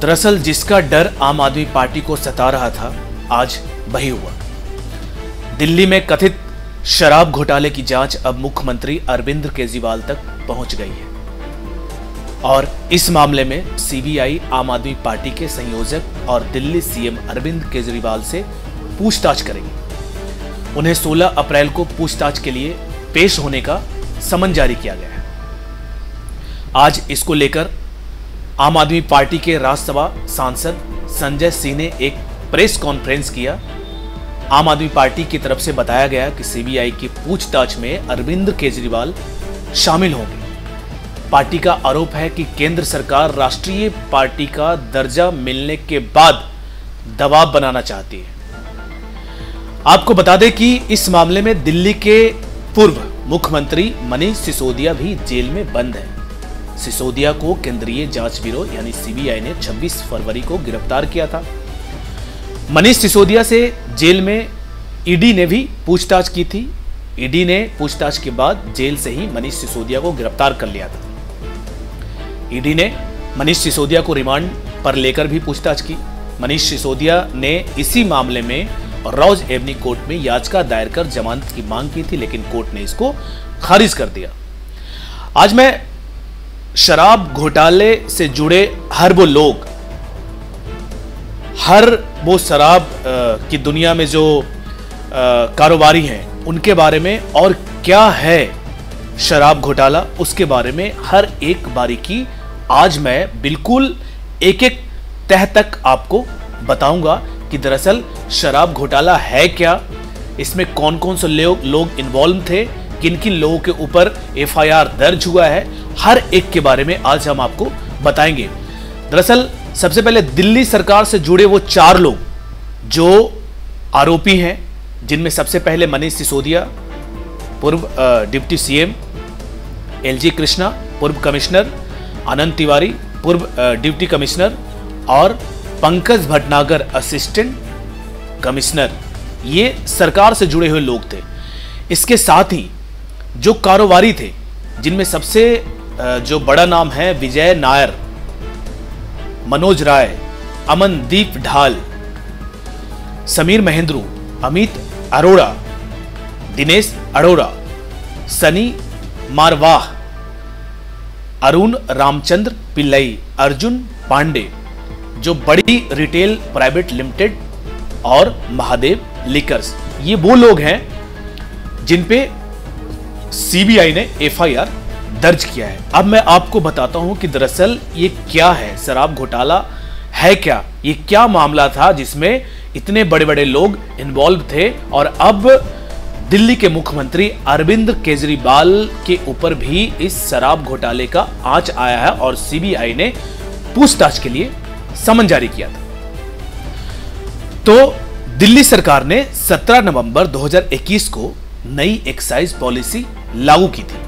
दरअसल जिसका डर आम आदमी पार्टी को सता रहा था, आज वही हुआ। दिल्ली में कथित शराब घोटाले की जांच अब मुख्यमंत्री अरविंद केजरीवाल तक पहुंच गई है और इस मामले में सीबीआई आम आदमी पार्टी के संयोजक और दिल्ली सीएम अरविंद केजरीवाल से पूछताछ करेगी। उन्हें 16 अप्रैल को पूछताछ के लिए पेश होने का समन जारी किया गया है। आज इसको लेकर आम आदमी पार्टी के राज्यसभा सांसद संजय सिंह ने एक प्रेस कॉन्फ्रेंस किया। आम आदमी पार्टी की तरफ से बताया गया कि सीबीआई की पूछताछ में अरविंद केजरीवाल शामिल होंगे। पार्टी का आरोप है कि केंद्र सरकार राष्ट्रीय पार्टी का दर्जा मिलने के बाद दबाव बनाना चाहती है। आपको बता दें कि इस मामले में दिल्ली के पूर्व मुख्यमंत्री मनीष सिसोदिया भी जेल में बंद है। सिसोदिया को केंद्रीय जांच ब्यूरो यानी सीबीआई ने 26 फरवरी को गिरफ्तार किया था। मनीष सिसोदिया से जेल में ईडी ने भी पूछताछ की थी। ईडी ने पूछताछ के बाद जेल से ही मनीष सिसोदिया को गिरफ्तार कर लिया था। ईडी ने मनीष सिसोदिया को रिमांड पर लेकर भी पूछताछ की। मनीष सिसोदिया ने इसी मामले में रॉज एवेन्यू कोर्ट में याचिका दायर कर जमानत की मांग की थी, लेकिन कोर्ट ने इसको खारिज कर दिया। आज मैं शराब घोटाले से जुड़े हर वो लोग, हर वो शराब की दुनिया में जो कारोबारी हैं, उनके बारे में और क्या है शराब घोटाला, उसके बारे में हर एक बारीकी आज मैं बिल्कुल एक एक तह तक आपको बताऊंगा कि दरअसल शराब घोटाला है क्या, इसमें कौन कौन से लोग इन्वॉल्व थे, किन किन लोगों के ऊपर एफआईआर दर्ज हुआ है, हर एक के बारे में आज हम आपको बताएंगे। दरअसल सबसे पहले दिल्ली सरकार से जुड़े वो 4 लोग जो आरोपी हैं, जिनमें सबसे पहले मनीष सिसोदिया पूर्व डिप्टी सीएम, एलजी कृष्णा पूर्व कमिश्नर, आनंद तिवारी पूर्व डिप्टी कमिश्नर और पंकज भटनागर असिस्टेंट कमिश्नर, ये सरकार से जुड़े हुए लोग थे। इसके साथ ही जो कारोबारी थे, जिनमें सबसे जो बड़ा नाम है विजय नायर, मनोज राय, अमनदीप ढाल, समीर महेंद्रू, अमित अरोड़ा, दिनेश अरोड़ा, सनी मारवाह, अरुण रामचंद्र पिल्लई, अर्जुन पांडे, जो बड़ी रिटेल प्राइवेट लिमिटेड और महादेव लिकर्स, ये वो लोग हैं जिन पे सीबीआई ने एफआईआर दर्ज किया है। अब मैं आपको बताता हूं कि दरअसल ये क्या है, शराब घोटाला है क्या, ये क्या मामला था जिसमें इतने बड़े बड़े लोग इन्वॉल्व थे और अब दिल्ली के मुख्यमंत्री अरविंद केजरीवाल के ऊपर भी इस शराब घोटाले का आंच आया है और सीबीआई ने पूछताछ के लिए समन जारी किया था। तो दिल्ली सरकार ने 17 नवंबर 2021 को नई एक्साइज पॉलिसी लागू की थी।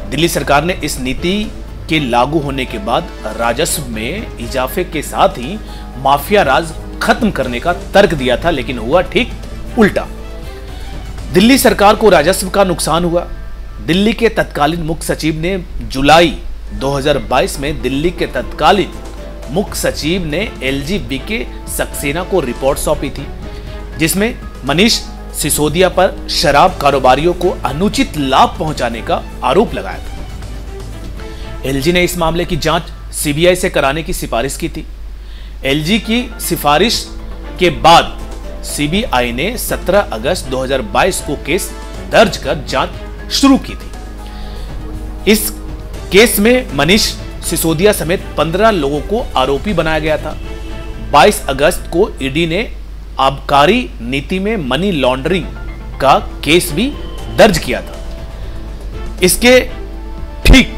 दिल्ली सरकार ने इस नीति के लागू होने के बाद राजस्व में इजाफे के साथ ही माफिया राज खत्म करने का तर्क दिया था, लेकिन हुआ ठीक उल्टा। दिल्ली सरकार को राजस्व का नुकसान हुआ। दिल्ली के तत्कालीन मुख्य सचिव ने जुलाई 2022 में दिल्ली के तत्कालीन मुख्य सचिव ने एलजी बीके सक्सेना को रिपोर्ट सौंपी थी, जिसमें मनीष सिसोदिया पर शराब कारोबारियों को अनुचित लाभ पहुंचाने का आरोप लगाया था। एलजी ने इस मामले की जांच सीबीआई से कराने की सिफारिश की थी। एलजी की सिफारिश के बाद सीबीआई ने 17 अगस्त 2022 को केस दर्ज कर जांच शुरू की थी। इस केस में मनीष सिसोदिया समेत 15 लोगों को आरोपी बनाया गया था। 22 अगस्त को ईडी ने आबकारी नीति में मनी लॉन्ड्रिंग का केस भी दर्ज किया था। इसके ठीक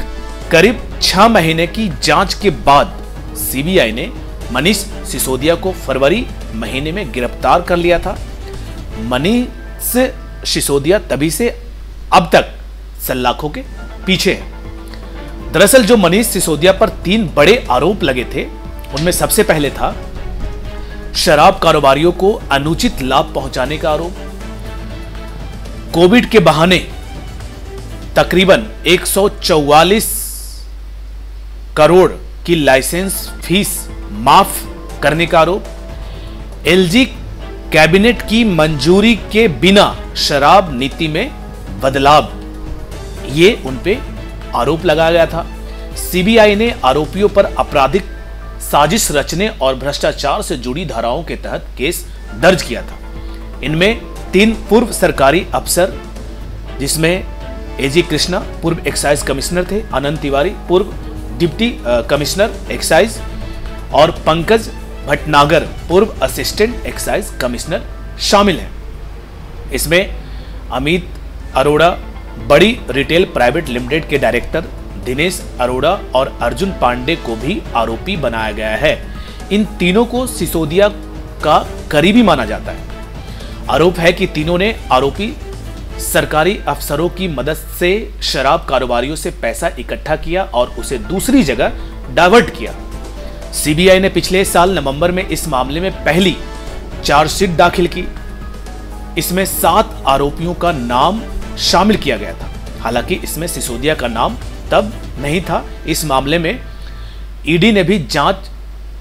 करीब 6 महीने की जांच के बाद सीबीआई ने मनीष सिसोदिया को फरवरी महीने में गिरफ्तार कर लिया था। मनीष सिसोदिया तभी से अब तक सलाखों के पीछे है। दरअसल जो मनीष सिसोदिया पर 3 बड़े आरोप लगे थे, उनमें सबसे पहले था शराब कारोबारियों को अनुचित लाभ पहुंचाने का आरोप। कोविड के बहाने तकरीबन 144 करोड़ की लाइसेंस फीस माफ करने का आरोप, एलजी कैबिनेट की मंजूरी के बिना शराब नीति में बदलाव, ये उन पे आरोप लगाया गया था। सीबीआई ने आरोपियों पर आपराधिक साजिश रचने और भ्रष्टाचार से जुड़ी धाराओं के तहत केस दर्ज किया था। इनमें 3 पूर्व सरकारी अफसर, जिसमें एजी कृष्णा पूर्व एक्साइज कमिश्नर थे, अनंत तिवारी पूर्व डिप्टी कमिश्नर एक्साइज और पंकज भटनागर पूर्व असिस्टेंट एक्साइज कमिश्नर शामिल हैं। इसमें अमित अरोड़ा बड़ी रिटेल प्राइवेट लिमिटेड के डायरेक्टर दिनेश अरोड़ा और अर्जुन पांडे को भी आरोपी बनाया गया है। इन तीनों को सिसोदिया का करीबी माना जाता है। आरोप है कि तीनों ने आरोपी सरकारी अफसरों की मदद से शराब कारोबारियों से पैसा इकट्ठा किया और उसे दूसरी जगह डाइवर्ट किया। सीबीआई ने पिछले साल नवंबर में इस मामले में पहली चार्जशीट दाखिल की। इसमें 7 आरोपियों का नाम शामिल किया गया था। हालांकि इसमें सिसोदिया का नाम तब नहीं था। इस मामले में ईडी ने भी जांच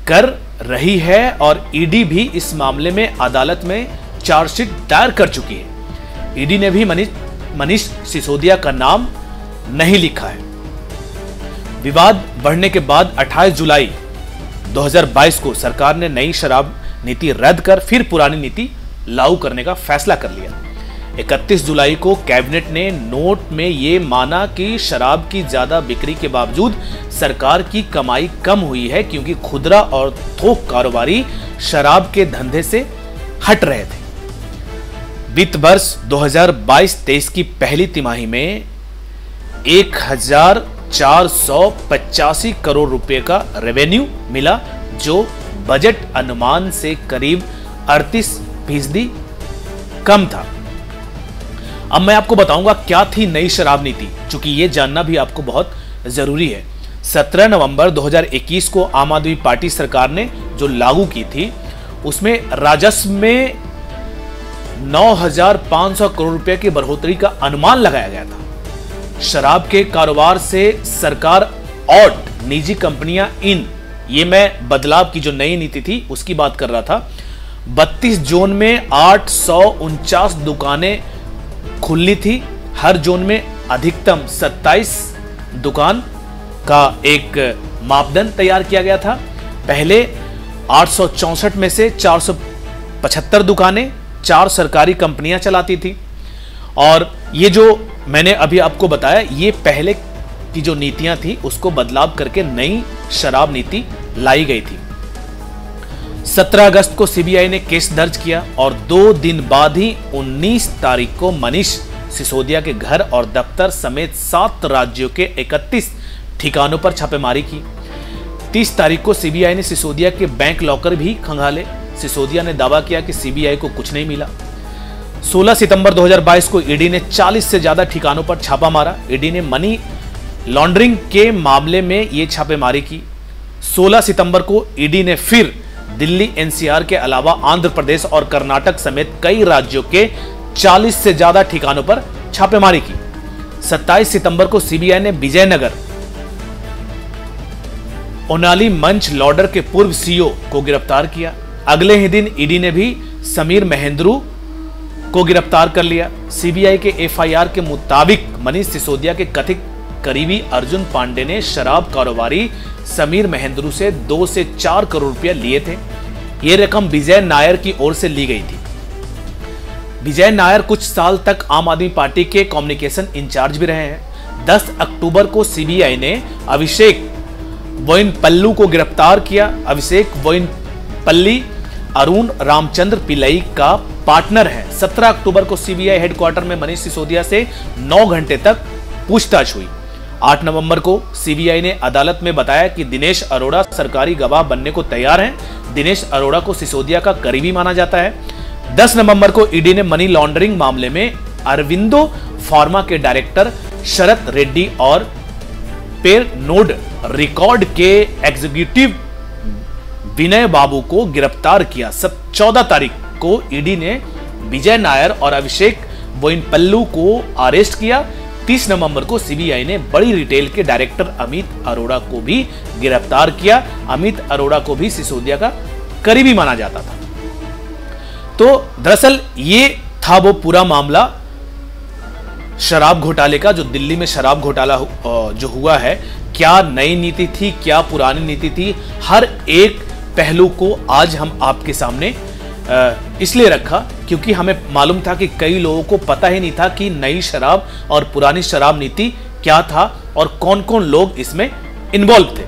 कर रही है और ईडी भी इस मामले में अदालत में चार्जशीट दायर कर चुकी है। ईडी ने भी मनीष सिसोदिया का नाम नहीं लिखा है। विवाद बढ़ने के बाद 28 जुलाई 2022 को सरकार ने नई शराब नीति रद्द कर फिर पुरानी नीति लागू करने का फैसला कर लिया। 31 जुलाई को कैबिनेट ने नोट में ये माना कि शराब की ज्यादा बिक्री के बावजूद सरकार की कमाई कम हुई है, क्योंकि खुदरा और थोक कारोबारी शराब के धंधे से हट रहे थे। वित्त वर्ष 2022-23 की पहली तिमाही में 1485 करोड़ रुपए का रेवेन्यू मिला, जो बजट अनुमान से करीब 38% कम था। अब मैं आपको बताऊंगा क्या थी नई शराब नीति, क्योंकि यह जानना भी आपको बहुत जरूरी है। 17 नवंबर 2021 को आम आदमी पार्टी सरकार ने जो लागू की थी, उसमें राजस्व में 9,500 करोड़ रुपए की बढ़ोतरी का अनुमान लगाया गया था। शराब के कारोबार से सरकार और निजी कंपनियां इन, ये मैं बदलाव की जो नई नीति थी उसकी बात कर रहा था। 32 जोन में 849 दुकानें खुलनी थी। हर जोन में अधिकतम 27 दुकान का एक मापदंड तैयार किया गया था। पहले 864 में से 475 दुकानें 4 सरकारी कंपनियां चलाती थी। और ये जो मैंने अभी आपको बताया, ये पहले की जो नीतियां थी उसको बदलाव करके नई शराब नीति लाई गई थी। 17 अगस्त को सीबीआई ने केस दर्ज किया और 2 दिन बाद ही 19 तारीख को मनीष सिसोदिया के घर और दफ्तर समेत 7 राज्यों के 31 ठिकानों पर छापेमारी की। 30 तारीख को सीबीआई ने सिसोदिया के बैंक लॉकर भी खंगाले। सिसोदिया ने दावा किया कि सीबीआई को कुछ नहीं मिला। 16 सितंबर 2022 को ईडी ने 40 से ज्यादा ठिकानों पर छापा मारा। ईडी ने मनी लॉन्ड्रिंग के मामले में यह छापेमारी की। 16 सितंबर को ईडी ने फिर दिल्ली एनसीआर के अलावा आंध्र प्रदेश और कर्नाटक समेत कई राज्यों के 40 से ज्यादा ठिकानों पर छापेमारी की। 27 सितंबर को सीबीआई ने विजयनगर ओनाली मंच लॉडर के पूर्व सीईओ को गिरफ्तार किया। अगले ही दिन ईडी ने भी समीर महेंद्रू को गिरफ्तार कर लिया। सीबीआई के एफआईआर के मुताबिक मनीष सिसोदिया के कथित करीबी अर्जुन पांडे ने शराब कारोबारी समीर महेंद्रू से 2 से 4 करोड़ रुपया लिए थे। यह रकम विजय नायर की ओर से ली गई थी। विजय नायर कुछ साल तक आम आदमी पार्टी के कम्युनिकेशन इंचार्ज भी रहे हैं। 10 अक्टूबर को सीबीआई ने अभिषेक बोयनपल्लू को गिरफ्तार किया। अभिषेक बोयनपल्ली अरुण रामचंद्र पिल्लई का पार्टनर है। 17 अक्टूबर को सीबीआई हेडक्वार्टर में मनीष सिसोदिया से 9 घंटे तक पूछताछ हुई। 8 नवंबर को सीबीआई ने अदालत में बताया कि दिनेश अरोड़ा सरकारी गवाह बनने को तैयार हैं। दिनेश अरोड़ा को सिसोदिया का करीबी माना जाता है। 10 नवंबर को ईडी ने मनी लॉन्ड्रिंग मामले में अरविंदो फार्मा के डायरेक्टर शरत रेड्डी और पेरनोड रिकॉर्ड के एग्जीक्यूटिव विनय बाबू को गिरफ्तार किया। 14 तारीख को ईडी ने विजय नायर और अभिषेक बोयनपल्लू को अरेस्ट किया। 30 नवंबर को सीबीआई ने बड़ी रिटेल के डायरेक्टर अमित अरोड़ा को भी गिरफ्तार किया। अमित अरोड़ा को भी सिसोदिया का करीबी माना जाता था। तो दरअसल ये था वो पूरा मामला शराब घोटाले का, जो दिल्ली में शराब घोटाला जो हुआ है। क्या नई नीति थी, क्या पुरानी नीति थी, हर एक पहलू को आज हम आपके सामने इसलिए रखा क्योंकि हमें मालूम था कि कई लोगों को पता ही नहीं था कि नई शराब और पुरानी शराब नीति क्या था और कौन कौन लोग इसमें इन्वॉल्व थे।